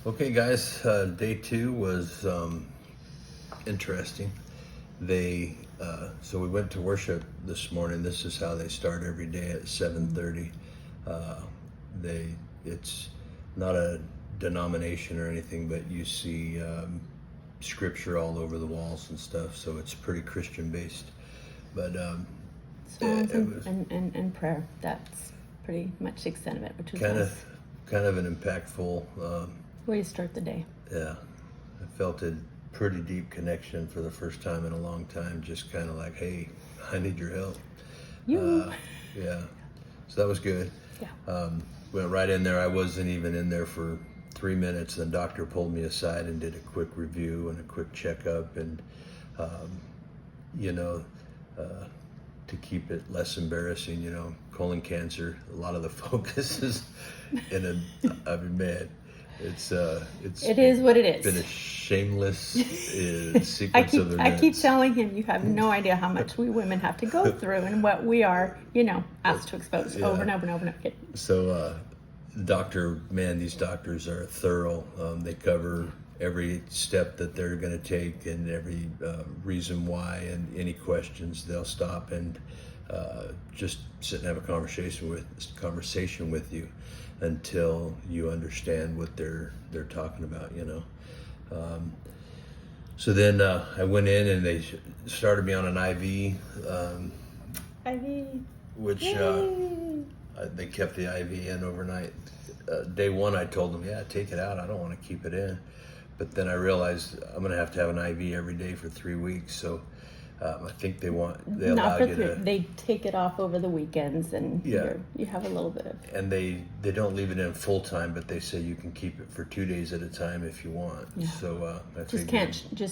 Okay, guys, day 2 was interesting. So we went to worship this morning. This is how they start every day at 7:30. Uh, it's not a denomination or anything, but you see scripture all over the walls and stuff. So it's pretty Christian based. But Songs it was and prayer. That's pretty much the extent of it, which was kind nice. of an impactful. Way to start the day. Yeah, I felt a pretty deep connection for the first time in a long time. Just kind of like, hey, I need your help. Yeah, so that was good. Yeah. Went right in there. I wasn't even in there for 3 minutes. The doctor pulled me aside and did a quick review and a quick checkup, and you know, to keep it less embarrassing, colon cancer. A lot of the focus is in a. I mean, man. It is what it is. Been a shameless sequence of events. I keep telling him, you have no idea how much we women have to go through and what we are, asked to expose over and over and over and over. So, these doctors are thorough. They cover every step that they're going to take and every reason why, and any questions they'll stop and just sit and have a conversation with you until you understand what they're talking about, So then I went in and they started me on an IV, which they kept the IV in overnight. Day 1, I told them, yeah, take it out. I don't want to keep it in. But then I realized I'm going to have an IV every day for 3 weeks. So I think they allow you to. They take it off over the weekends, and Yeah. you have a little bit of. And they don't leave it in full time, but they say you can keep it for 2 days at a time if you want. Yeah. So I Just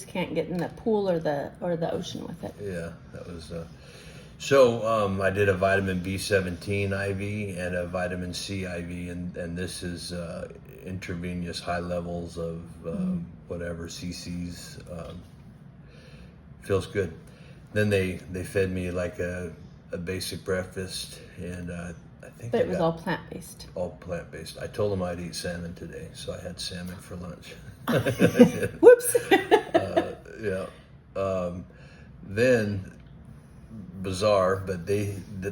can't get in the pool or the ocean with it. Yeah, that was. So I did a vitamin B17 IV and a vitamin C IV, and this is intravenous high levels of whatever cc's. Feels good. Then they fed me like a basic breakfast, and I think. But it was all plant based. All plant based. I told them I'd eat salmon today, so I had salmon for lunch. Whoops. Yeah. Then, bizarre, but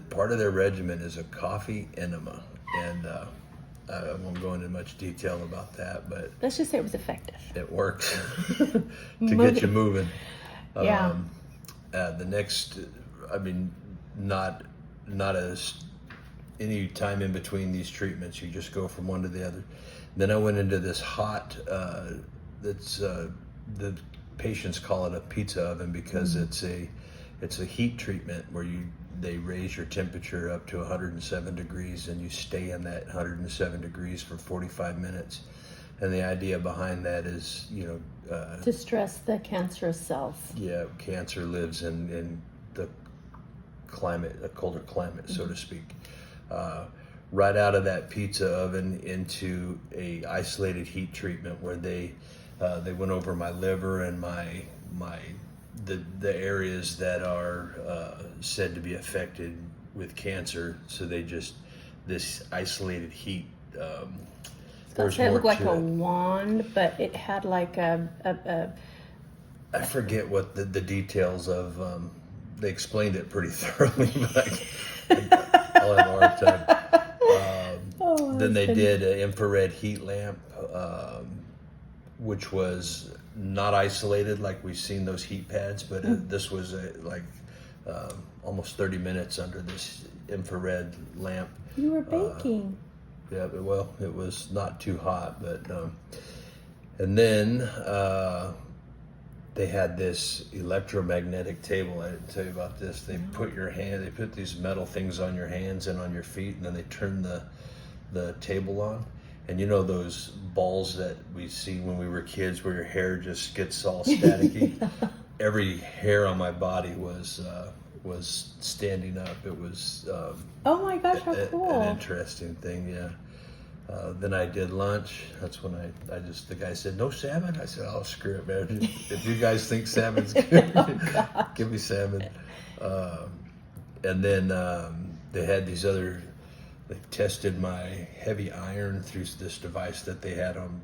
part of their regimen is a coffee enema, and I won't go into much detail about that, but Let's just say it was effective. it works to get you moving. Yeah. The next, not as any time in between these treatments. You just go from one to the other. Then I went into this hot. That's the patients call it a pizza oven because it's a heat treatment where they raise your temperature up to 107 degrees and you stay in that 107 degrees for 45 minutes. And the idea behind that is, To stress the cancerous cells. yeah, cancer lives in the climate, a colder climate, so to speak. Right out of that pizza oven into a isolated heat treatment where they went over my liver and the areas that are said to be affected with cancer. So this isolated heat. It looked like a wand, but it had like a I forget what the details of. They explained it pretty thoroughly, but I'll have a hard time. Then they did an infrared heat lamp, which was not isolated like we've seen those heat pads, but this was almost 30 minutes under this infrared lamp. You were baking. Yeah, well, it was not too hot, but and then they had this electromagnetic table. I didn't tell you about this. They put these metal things on your hands and on your feet, and then they turn the table on. And those balls that we see when we were kids where your hair just gets all staticky? Every hair on my body was standing up. It was Oh my gosh, how cool. an interesting thing, yeah. Then I did lunch. That's when the guy said, no salmon? I said, oh, screw it, man. If you guys think salmon's good, give me salmon. And then they had they tested my heavy iron through this device that they had on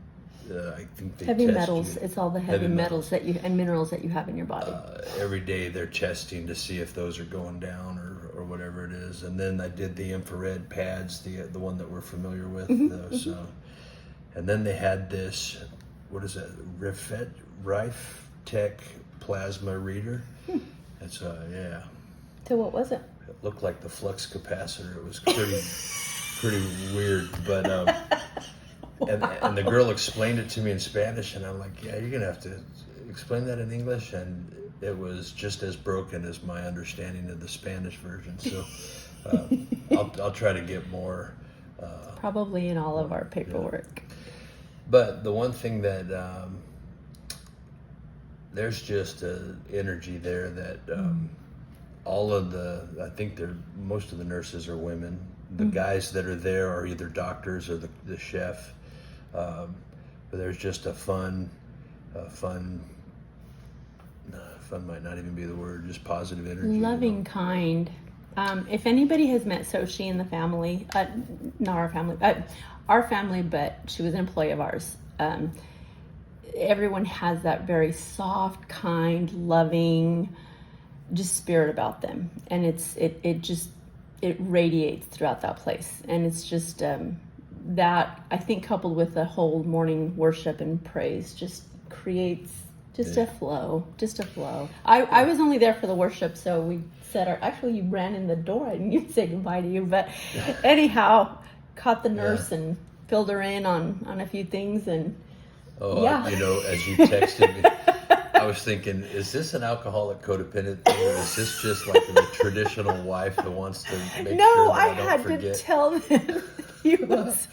I think they Heavy test metals. you. It's all the heavy metals that you and minerals that you have in your body. Every day they're testing to see if those are going down or whatever it is. And then I did the infrared pads, the one that we're familiar with. Those, and then they had this, what is that? Rife Tech plasma reader. It's yeah. So what was it? It looked like the flux capacitor. It was pretty weird, but and the girl explained it to me in Spanish, and I'm like, yeah, you're gonna have to explain that in English, and it was just as broken as my understanding of the Spanish version. So I'll try to get more. Probably in all of our paperwork. But the one thing that there's just an energy there that all of I think most of the nurses are women. The guys that are there are either doctors or the chef. But there's just a fun might not even be the word, just positive energy. Loving, kind. If anybody has met Sochi in the family, not our family, but she was an employee of ours. Everyone has that very soft, kind, loving, just spirit about them, and it radiates throughout that place, and it's just that, I think, coupled with the whole morning worship and praise, just creates a flow. I was only there for the worship, so we said actually you ran in the door. I didn't even say goodbye to you, but anyhow, caught the nurse and filled her in on a few things, and as you texted me, I was thinking, is this an alcoholic codependent thing, or is this just like the traditional wife that wants to make sure that I don't forget? No, I had to tell them he was.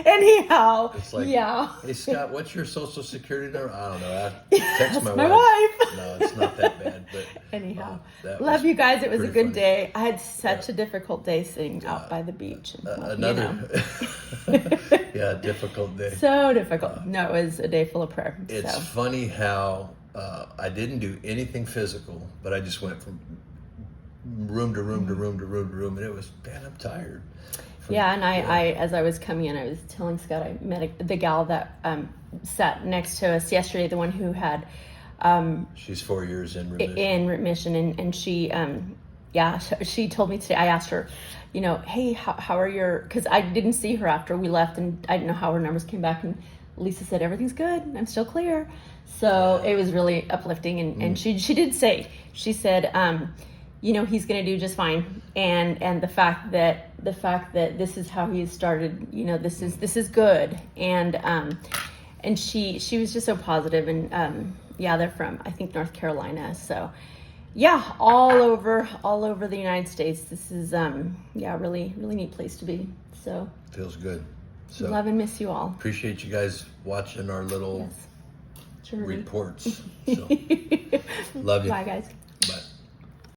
Anyhow, it's like, hey Scott, what's your social security number? I don't know. I text my my wife. wife. No, it's not that bad. But anyhow, love you guys. It was a good funny. day. I had such a difficult day sitting out by the beach. Difficult day. So difficult. No, it was a day full of prayer. It's funny how I didn't do anything physical, but I just went from room to room to room to room to room, and it was, man, I'm tired. And I as I was coming in, I was telling Scott, I met the gal that sat next to us yesterday, the one who had she's 4 years in remission. In remission, and she she told me today. I asked her, hey, how are your? Because I didn't see her after we left, and I didn't know how her numbers came back. And Lisa said everything's good. I'm still clear. So it was really uplifting, and she did say, she said, he's going to do just fine, and the fact that this is how he started, this is good, and she was just so positive, and they're from, I think, North Carolina, so all over the United States. This is really neat place to be. So feels good. So love and miss you all. Appreciate you guys watching our little reports. So love you. Bye guys.